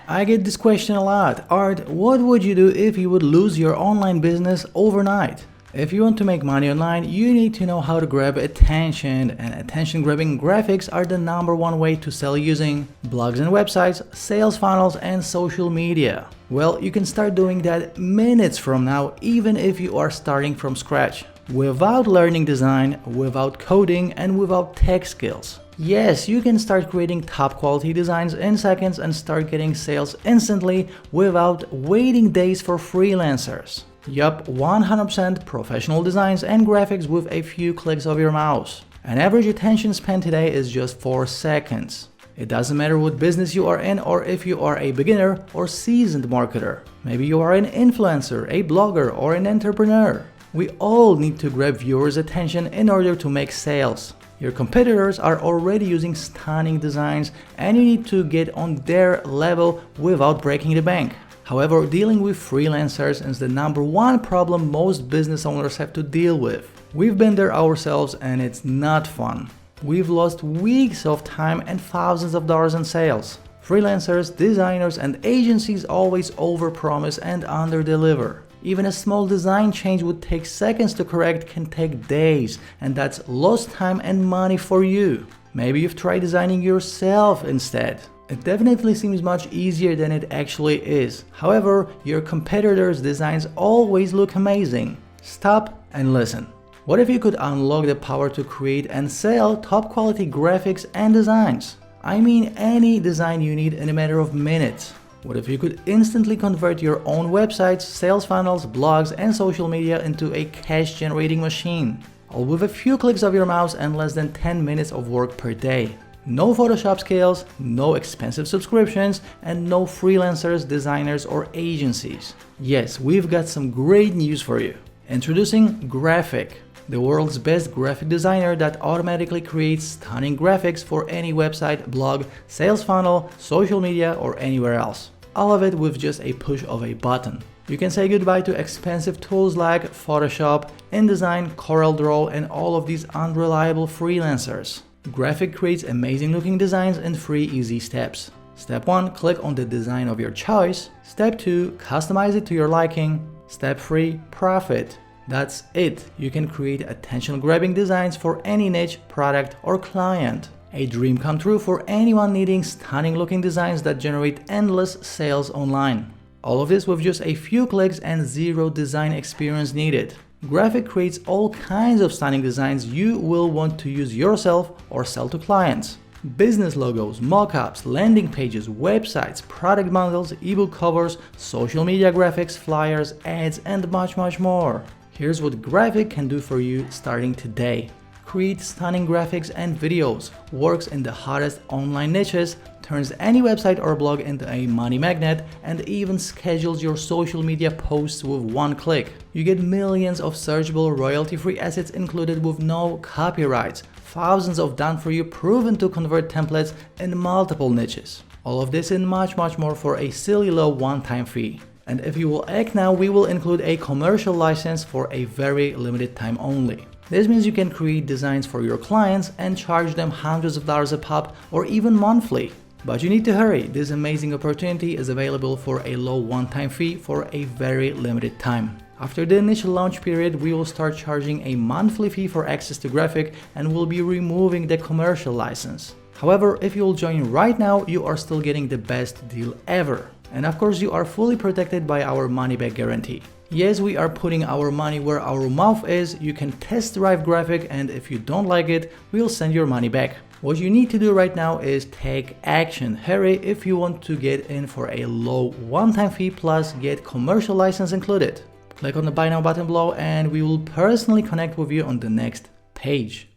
I get this question a lot. Art, what would you do if you would lose your online business overnight? If you want to make money online, you need to know how to grab attention, and attention-grabbing graphics are the #1 way to sell using blogs and websites, sales funnels, and social media. Well, you can start doing that minutes from now, even if you are starting from scratch, without learning design, without coding, and without tech skills. Yes, you can start creating top quality designs in seconds and start getting sales instantly without waiting days for freelancers. Yup, 100% professional designs and graphics with a few clicks of your mouse. An average attention span today is just 4 seconds. It doesn't matter what business you are in or if you are a beginner or seasoned marketer. Maybe you are an influencer, a blogger, or an entrepreneur. We all need to grab viewers' attention in order to make sales. Your competitors are already using stunning designs and you need to get on their level without breaking the bank. However, dealing with freelancers is the #1 problem most business owners have to deal with. We've been there ourselves and it's not fun. We've lost weeks of time and thousands of dollars in sales. Freelancers, designers, and agencies always overpromise and underdeliver. Even a small design change would take seconds to correct can take days, and that's lost time and money for you. Maybe you've tried designing yourself instead. It definitely seems much easier than it actually is. However, your competitors' designs always look amazing. Stop and listen. What if you could unlock the power to create and sell top quality graphics and designs? I mean any design you need in a matter of minutes. What if you could instantly convert your own websites, sales funnels, blogs, and social media into a cash-generating machine? All with a few clicks of your mouse and less than 10 minutes of work per day. No Photoshop skills, no expensive subscriptions, and no freelancers, designers, or agencies. Yes, we've got some great news for you. Introducing Graphik, the world's best graphic designer that automatically creates stunning graphics for any website, blog, sales funnel, social media, or anywhere else. All of it with just a push of a button. You can say goodbye to expensive tools like Photoshop, InDesign, CorelDRAW, and all of these unreliable freelancers. Graphik creates amazing looking designs in 3 easy steps. Step 1, click on the design of your choice. Step 2, customize it to your liking. Step 3, profit. That's it. You can create attention-grabbing designs for any niche, product, or client. A dream come true for anyone needing stunning-looking designs that generate endless sales online. All of this with just a few clicks and zero design experience needed. Graphik creates all kinds of stunning designs you will want to use yourself or sell to clients. Business logos, mockups, landing pages, websites, product bundles, ebook covers, social media graphics, flyers, ads, and much more. Here's what Graphik can do for you starting today. Create stunning graphics and videos, works in the hottest online niches, turns any website or blog into a money magnet, and even schedules your social media posts with 1 click. You get millions of searchable royalty-free assets included with no copyrights, thousands of done-for-you proven to convert templates in multiple niches. All of this and much more for a silly low one-time fee. And if you will act now, we will include a commercial license for a very limited time only. This means you can create designs for your clients and charge them hundreds of dollars a pop or even monthly. But you need to hurry. This amazing opportunity is available for a low one-time fee for a very limited time. After the initial launch period, we will start charging a monthly fee for access to Graphik and will be removing the commercial license. However, if you will join right now, you are still getting the best deal ever. And of course, you are fully protected by our money-back guarantee. Yes, we are putting our money where our mouth is. You can test drive Graphik, and if you don't like it, we'll send your money back. What you need to do right now is take action. Hurry if you want to get in for a low one-time fee plus get commercial license included. Click on the buy now button below and we will personally connect with you on the next page.